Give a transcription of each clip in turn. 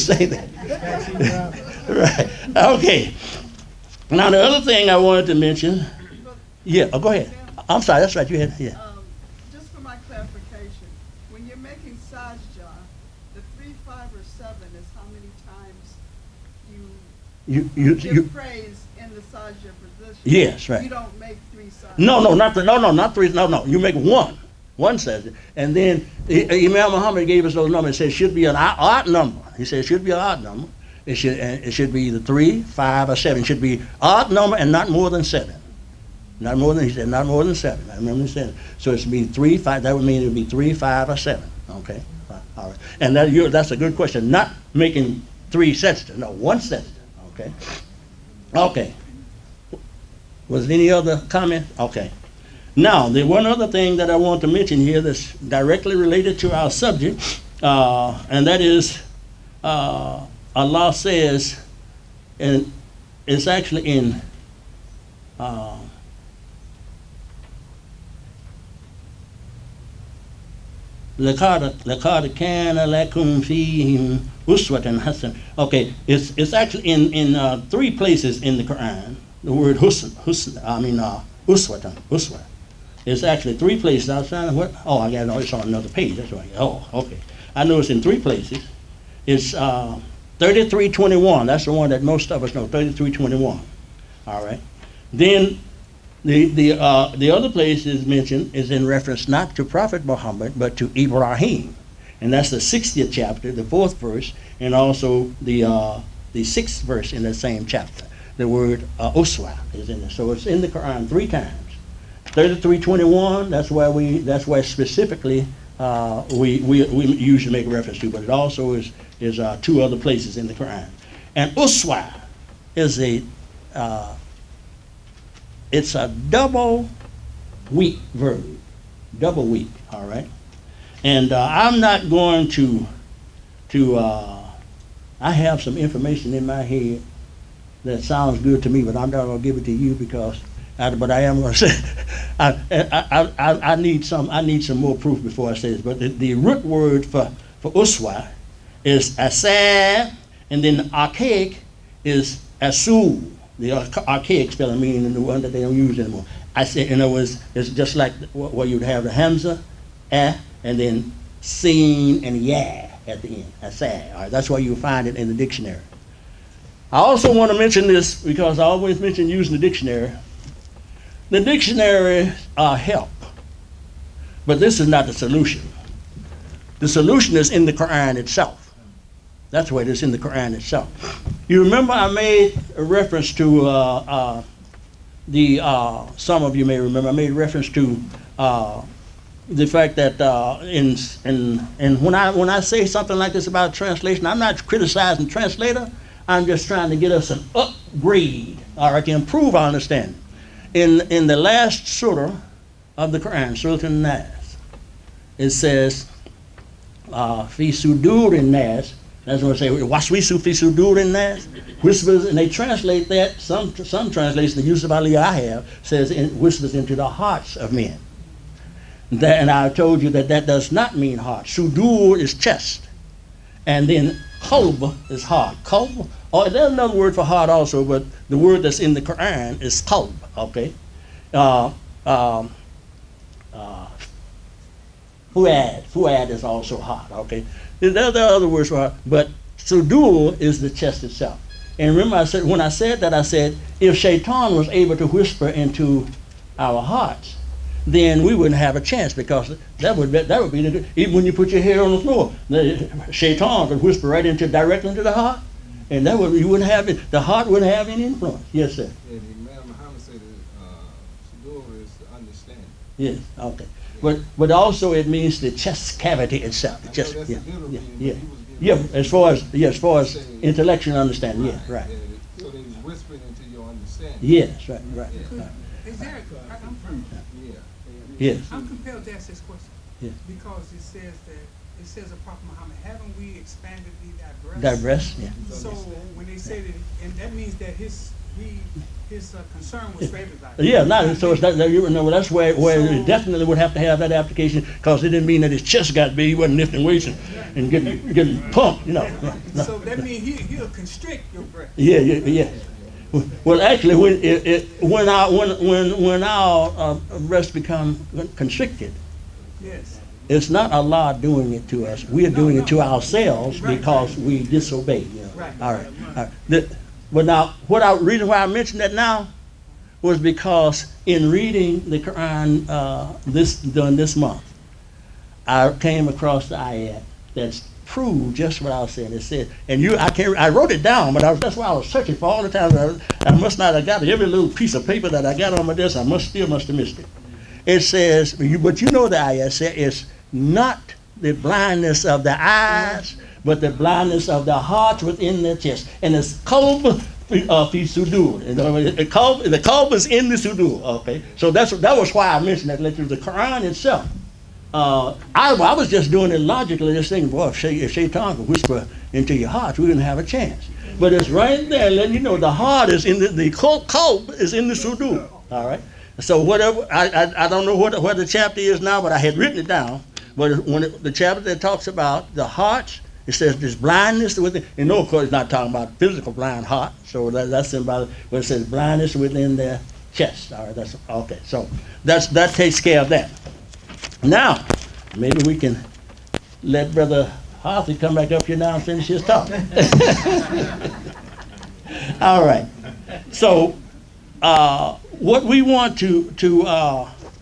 say that. Right. Okay. Now the other thing I wanted to mention. Yeah. Oh, go ahead. I'm sorry. That's right. You had. Yeah. Just for my clarification, when you're making sajda, the 3, 5, or 7 is how many times you give praise in the sajda position. Yes. Right. You don't make 3 sajda. No, not 3. No. You make one. One says it. And then Imam Muhammad gave us those numbers. He said it should be an odd number. He said it should be an odd number. It should be either 3, 5, or 7. It should be odd number and not more than 7. Not more than, he said, not more than 7. I remember he said. So it should be 3, 5. That would mean it would be 3, 5, or 7. Okay. All right. And that's a good question. Not making 3 sets. No, 1 set. Okay. Okay. Was there any other comment? Okay. Now, the one other thing that I want to mention here that's directly related to our subject, and that is Allah says, and it's actually in لَقَدْ كَانَ لَكُمْ فِيهِمْ أُسْوَةٌ حَسَنَةٌ. Okay, it's actually in 3 places in the Quran. The word uswah. It's actually 3 places. I was trying to what? Oh, I got it. It's on another page. That's right. Oh, okay. I know it's in 3 places. It's 33:21. That's the one that most of us know. 33:21. All right. Then the other place is mentioned is in reference not to Prophet Muhammad but to Ibrahim, and that's the 60th chapter, the 4th verse, and also the 6th verse in the same chapter. The word uswa is in there. So it's in the Quran 3 times. 33:21. That's why specifically we usually make reference to, but it also is 2 other places in the Quran. And uswa is it's a double weak verb, double weak. All right. And I'm not going to I have some information in my head that sounds good to me, but I'm not going to give it to you because. But I am going to say, I need some more proof before I say this. But the root word for uswa is asad, and then the archaic is asul. The archaic spelling, meaning the one that they don't use anymore. I say, in other words, it's just like where you'd have the hamza, and then sin and ya at the end. Asad. All right, that's why you find it in the dictionary. I also want to mention this because I always mention using the dictionary. The dictionary help, but this is not the solution. The solution is in the Quran itself. That's why it is in the Quran itself. You remember I made a reference to some of you may remember I made reference to the fact that when I say something like this about translation, I'm not criticizing translator. I'm just trying to get us an upgrade, all right, to improve our understanding. In the last surah of the Quran, Surah An-Nas, it says, fi sudurin nas. That's what I say. Waswisu fi sudurin nas. Whispers, and they translate that. Some translations, the Yusuf Ali I have says whispers into the hearts of men. And I told you that does not mean heart. Sudur is chest, and then qalb is heart. Qalb. Oh, there's another word for heart also, but the word that's in the Quran is qalb. Okay. Fuad is also heart. Okay. There are other words for heart, but sudur is the chest itself. And remember, when I said that, I said if Shaitan was able to whisper into our hearts, then we wouldn't have a chance, because that would be even when you put your hair on the floor, the Shaitan could whisper directly into the heart. And you wouldn't have it. The heart wouldn't have any influence. Yes, sir. Yeah, Imam Muhammad said that sudur is understanding. Yes. Okay. Yeah. But also it means the chest cavity itself. The chest. Yeah. As far as intellectual understanding. Right. Yeah. Right. Yeah. So they was whispering into your understanding. Yes. Right. Right. Yeah. Exactly. Yes. I'm compelled to ask this question. Yeah. Because it says of Prophet Muhammad, haven't we expanded thee thy breast? Thy breast, yeah. So when they say that, and that means that his his concern was for everybody. Yeah, so it's not, you know, that's where it definitely would have to have that application, because it didn't mean that his chest got big, he wasn't lifting weights and getting pumped, you know. No. So that means he'll constrict your breath. Yeah. Well, actually, when our breasts become constricted, yes, it's not Allah doing it to us. We are doing it to ourselves because we disobey. You know? Right. All right. But now, reason why I mentioned that now was because in reading the Quran during this month, I came across the ayat that's proved just what I was saying. It said, and I wrote it down, but that's why I was searching for all the time. I must not have got every little piece of paper that I got on my desk. I must have missed it. It says, but you know the ayat says it's not the blindness of the eyes, but the blindness of the heart within the chest. And it's qalb fi sudur. The qalb is in the sudur. Okay, so that was why I mentioned that. The Quran itself. I was just doing it logically, just thinking, boy, if Shaitan could whisper into your heart, we wouldn't have a chance. But it's right there, letting you know the heart is in the qalb is in the sudur. All right. So whatever, I don't know where the chapter is now, but I had written it down. But the chapter that talks about the hearts, it says there's blindness within, and no, of course, it's not talking about physical blind heart. So that's symbolic. But it says blindness within their chest. All right, that's okay. So that takes care of that. Now, maybe we can let Brother Hartley come back up here now and finish his talk. All right. So, what we want to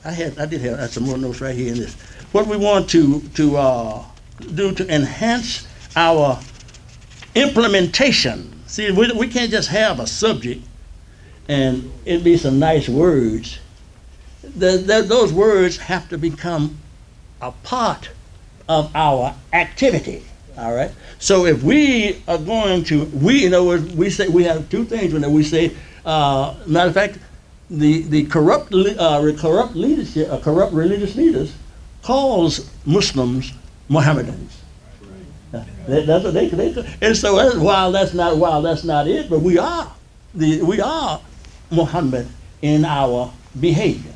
I did have some more notes right here in this. What we want to do to enhance our implementation. See, we can't just have a subject and it be some nice words. Those words have to become a part of our activity. All right. So if we are going to, we say we have two things when we say. Matter of fact, the corrupt leadership, corrupt religious leaders, calls Muslims Mohammedans. That's what they. And so while that's not it, but we are Muhammad in our behavior.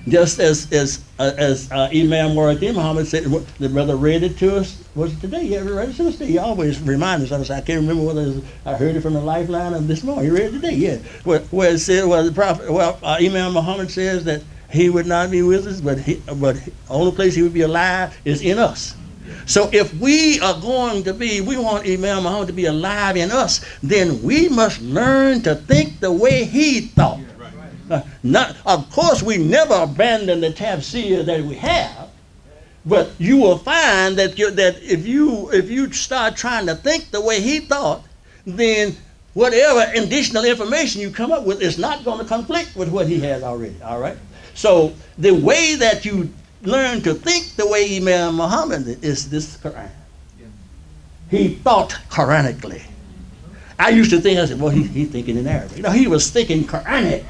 Just as Imam Agin Muhammad said, the brother read it to us. Was it today? Yeah, read it to us today. He always reminds us. I can't remember whether I heard it from the Lifeline or this morning. He read it today. Yeah, where it said, the prophet, Imam Muhammad says that he would not be with us, but the only place he would be alive is in us. So if we are going to be, we want Imam Muhammad to be alive in us, then we must learn to think the way he thought. Of course, we never abandon the tafsir that we have, but you will find that if you start trying to think the way he thought, then whatever additional information you come up with is not going to conflict with what he has already. All right. So the way that you learn to think the way Imam Muhammad is this Quran. He thought Quranically. I used to think, I said, well, he's thinking in Arabic. No, he was thinking Quranic.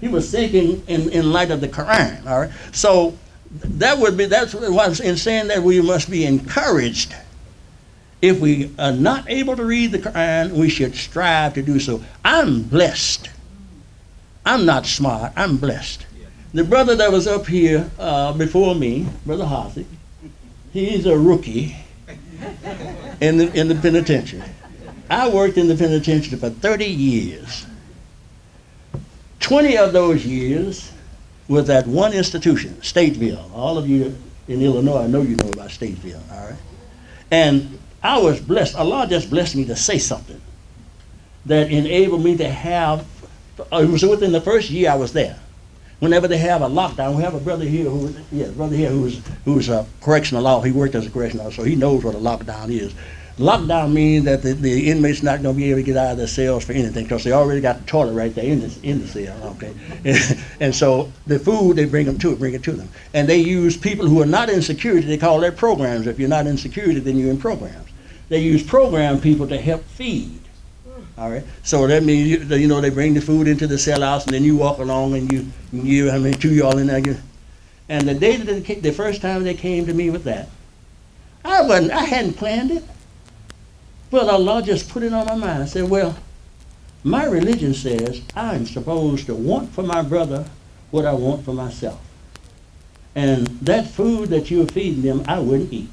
He was thinking in light of the Quran. All right. So that's what I'm in saying that we must be encouraged. If we are not able to read the Quran, we should strive to do so. I'm blessed. I'm not smart. I'm blessed. The brother that was up here before me, Brother Hartley, he's a rookie in the penitentiary. I worked in the penitentiary for 30 years. 20 of those years was at one institution, Stateville. All of you in Illinois, I know you know about Stateville, all right? And I was blessed. Allah just blessed me to say something that enabled me to have, it was within the first year I was there. Whenever they have a lockdown, we have a brother here who's a correctional law. He worked as a correctional law, so he knows what a lockdown is. Lockdown means that the inmate's not going to be able to get out of their cells for anything because they already got the toilet right there in the cell. Okay, and so the food they bring it to them, and they use people who are not in security. They call that programs. If you're not in security, then you're in programs. They use program people to help feed. All right, so that means they bring the food into the cell house, and then you walk along and you two y'all in there. And the day that the first time they came to me with that, I hadn't planned it. But Allah just put it on my mind. I said, well, My religion says I'm supposed to want for my brother what I want for myself. And that food that you're feeding them, I wouldn't eat.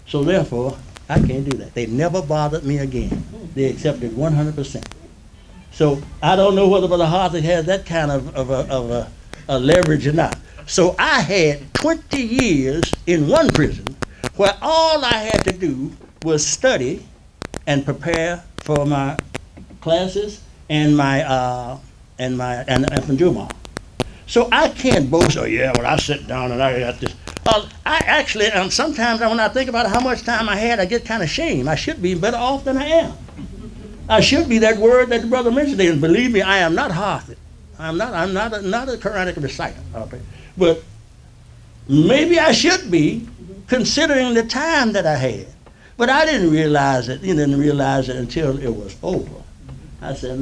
So therefore, I can't do that. They never bothered me again. They accepted 100%. So I don't know whether Brother Hartley has that kind of a leverage or not. So I had 20 years in one prison where all I had to do was study and prepare for my classes and from Juma. So I can't boast, oh yeah, well I sit down and I got this. I actually, sometimes when I think about how much time I had, I get kind of ashamed. I should be better off than I am. I should be that word that the brother mentioned. And believe me, I am not Harthed. I'm not a Quranic reciter. Okay? But maybe I should be, considering the time that I had. But I didn't realize it. You didn't realize it until it was over. I said,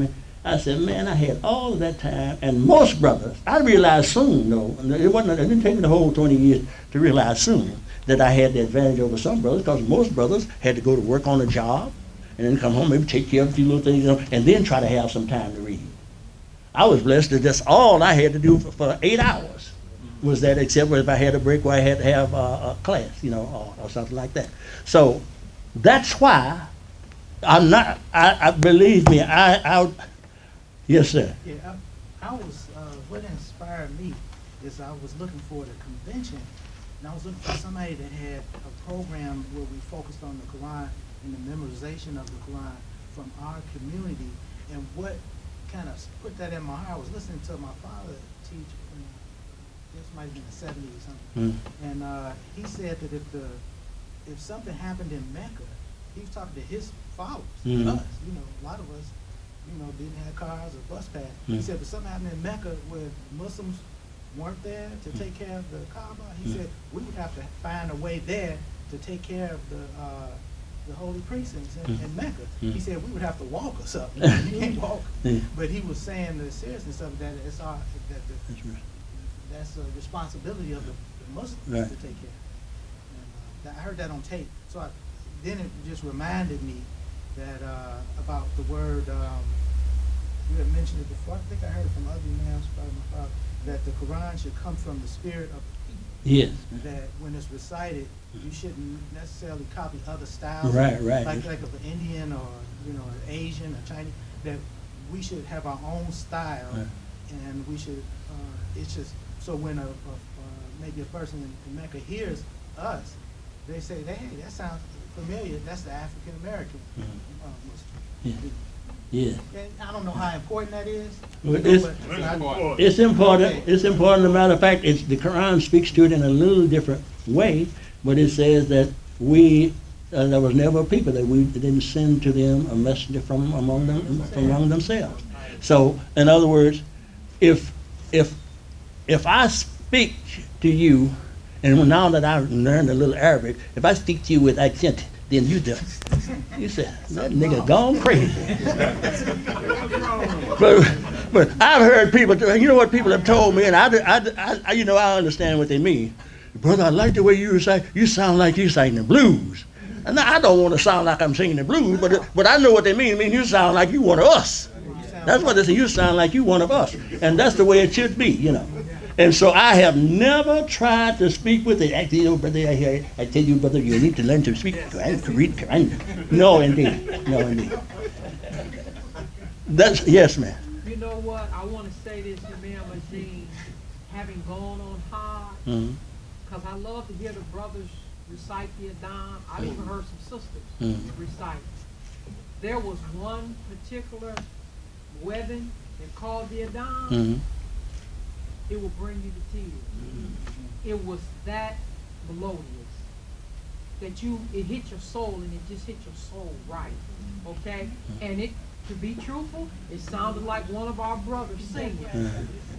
man, I had all of that time, and most brothers, I realized soon, though, it didn't take me the whole 20 years to realize soon that I had the advantage over some brothers, because most brothers had to go to work on a job, and then come home, maybe take care of a few little things, and then try to have some time to read. I was blessed that that's all I had to do for 8 hours was that, except if I had a break where I had to have a class, or something like that. So that's why I'm not, believe me, yes, sir. Yeah, I was, what inspired me is I was looking for the convention, and I was looking for somebody that had a program where we focused on the Quran and the memorization of the Quran from our community. And what kind of put that in my heart, I was listening to my father teach, this might have been the 70s or something, and he said that if something happened in Mecca, he was talking to his followers, us, a lot of us, didn't have cars or bus pass. He said, but something happened in Mecca where Muslims weren't there to take care of the Kaaba. He said, we would have to find a way there to take care of the holy precincts in Mecca. He said, we would have to walk or something. You can't walk. But he was saying the seriousness of that, that's a responsibility of the Muslims to take care. And, I heard that on tape. So then it just reminded me that about the word, you had mentioned it before, I think I heard it from other imams, probably my father, that the Quran should come from the spirit of the people. Yes. That when it's recited, you shouldn't necessarily copy other styles. Right. Like of an Indian or, an Asian or Chinese, that we should have our own style, and we should, it's just, so when maybe a person in Mecca hears us, they say, hey, that sounds familiar, that's the African American Muslim. Yeah. And I don't know how important that is. It's important. Okay. It's important. As a matter of fact, the Quran speaks to it in a little different way, but it says that there was never a people that we didn't send to them a messenger from among themselves. So, in other words, if I speak to you, and now that I've learned a little Arabic, if I speak to you with accent, then you said, that nigga gone crazy. but I've heard people, what people have told me, and I understand what they mean. Brother, I like the way you recite. You sound like you sing the blues. And I don't want to sound like I'm singing the blues, but I know what they mean. I mean, you sound like you one of us. That's what they say. You sound like you one of us. And that's the way it should be, And so I have never tried to speak with it. I tell you, brother, you need to learn to speak Quran, to read Quran. No, indeed. Yes, ma'am. You know what? I want to say this, Imam Agin, having gone on high, because I love to hear the brothers recite the Adhan. I've even heard some sisters recite. There was one particular wedding that called the Adhan. It will bring you to tears. It was that melodious that it hit your soul, and it just hit your soul right. Okay? And it, to be truthful, it sounded like one of our brothers singing.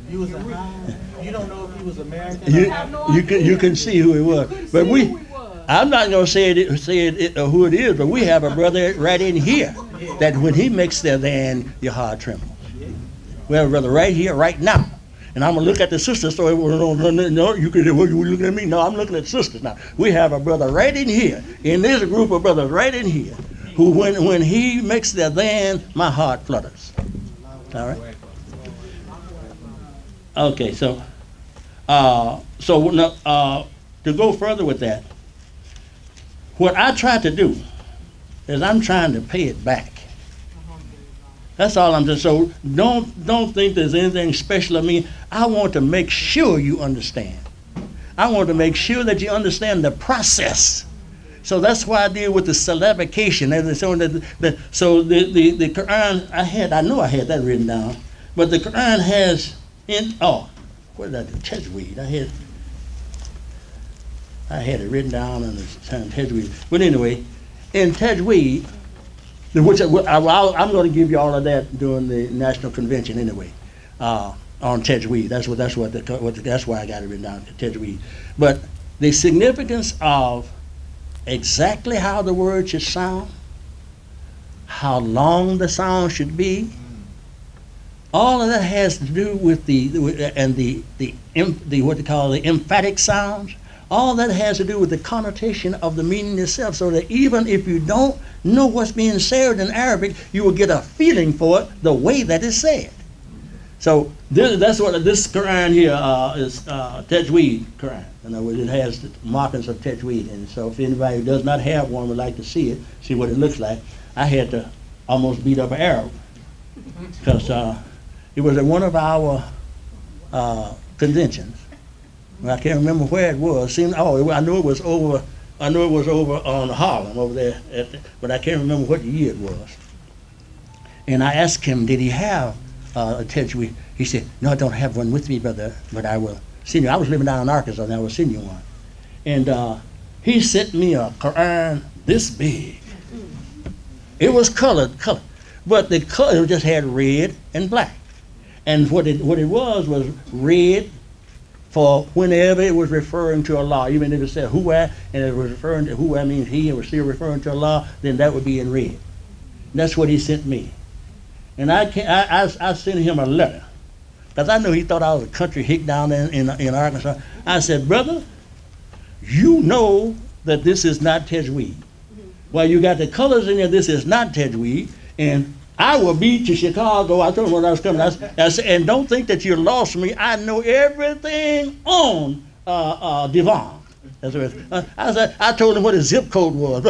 You don't know if he was American. You can see who he was, but I'm not going to say who it is, but we have a brother right in here that when he makes the Adhan, your heart trembles. We have a brother right here, right now. And I'm going to look at the sisters, so no, you looking at me? No, I'm looking at sisters now. We have a brother right in here, in this group of brothers right in here, who when he makes the adhan, my heart flutters. All right. Okay, so to go further with that, what I try to do is I'm trying to pay it back. That's all I'm just. So don't think there's anything special of me. I want to make sure you understand. I want to make sure that you understand the process. So that's why I deal with the syllabication. So the Quran, I know I had that written down, but the Quran has what did I do? Tajweed. I had it written down on the Tajweed. But anyway, in Tajweed, which I'm going to give you all of that during the National Convention anyway, on Tajweed. That's why I got it written down, Tajweed. But the significance of exactly how the word should sound, how long the sound should be, all of that has to do with the what they call the emphatic sounds. All that has to do with the connotation of the meaning itself, so that even if you don't know what's being said in Arabic, you will get a feeling for it the way that it's said. So that's what this Quran here is, Tajweed Quran. In other words, it has the markings of Tajweed. And so if anybody who does not have one would like to see it, see what it looks like, I had to almost beat up an Arab because it was at one of our conventions. I can't remember where it was. I know it was over. I know it was over on Harlem over there, but I can't remember what year it was. And I asked him, did he have a Tajweed? He said, no, I don't have one with me, brother, but I will send you. I was living down in Arkansas, and I will send you one. And he sent me a Quran this big. It was colored, but the color just had red and black. And what it was red for whenever it was referring to Allah. Even if it said Huwa, and it was referring to Huwa means he, and was still referring to Allah, then that would be in red. And that's what he sent me. And I sent him a letter, because I knew he thought I was a country hick down there in Arkansas. I said, brother, you know that this is not Tajweed. Well, you got the colors in there, this is not Tajweed, and I will be to Chicago. I told him when I was coming. I said, and don't think that you're lost me. I know everything on Devon. That's what I told him what his zip code was.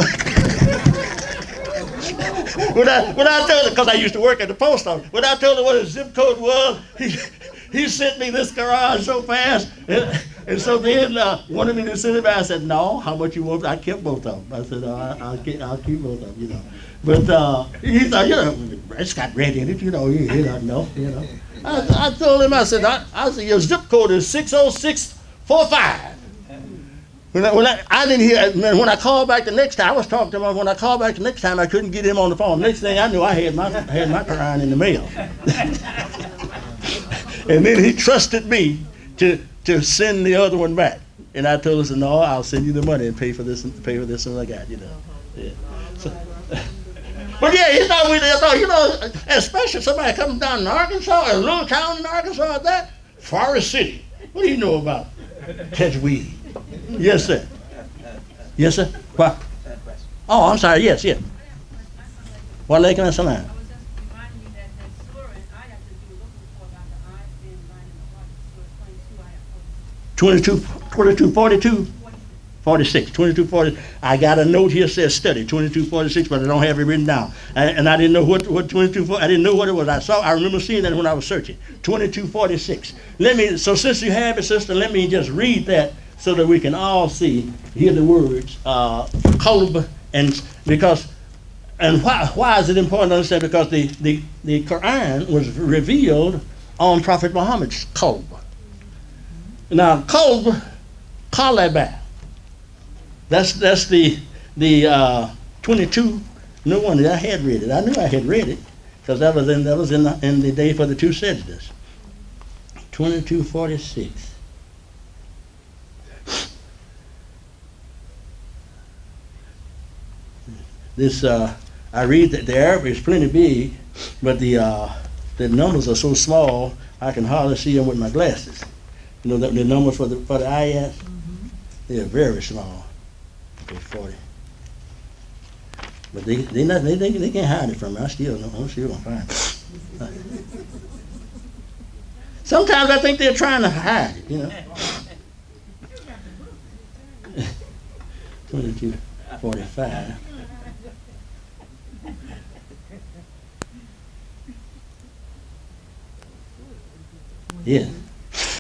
when I told him, because I used to work at the post office, when I told him what his zip code was, he sent me this Quran so fast. And so then wanted me to send it back. I said, no, how much you want? I kept both of them. I said, I'll keep both of them, you know. But he thought, you know, it's got red in it, you know, he doesn't know, you know. I told him, I said, your zip code is 60645. I didn't hear, when I called back the next time, I was talking to him, when I called back the next time, I couldn't get him on the phone. Next thing I knew, I had my Quran in the mail. And then he trusted me to send the other one back. And I told him, no, I'll send you the money and pay for this one I got, you know. Yeah. So, but yeah, he thought, you know, especially somebody coming down in Arkansas, a little town in Arkansas like that, Forest City. What do you know about Tajweed? Yes, sir. Yes, sir. What? Oh, I'm sorry. Yes. Wa alaikum assalam. 22:40. I got a note here says study 22:46, but I don't have it written down. And I didn't know what 22:40. I didn't know what it was. I remember seeing that when I was searching. 22:46. So since you have it, sister, let me just read that so that we can all hear the words qalb, and why is it important to understand? Because the Quran was revealed on Prophet Muhammad's qalb. Now qalaba. That's the 22. No wonder I had read it. I knew I had read it because that was in the day for the two sajdas. 22:46. This I read that the Arabic is plenty big, but the numbers are so small I can hardly see them with my glasses. You know the numbers for the ayat? Mm-hmm. They're very small. Okay, 40. But they can't hide it from me. I'm still gonna find it. Sometimes I think they're trying to hide it, you know. 22:45. Yes.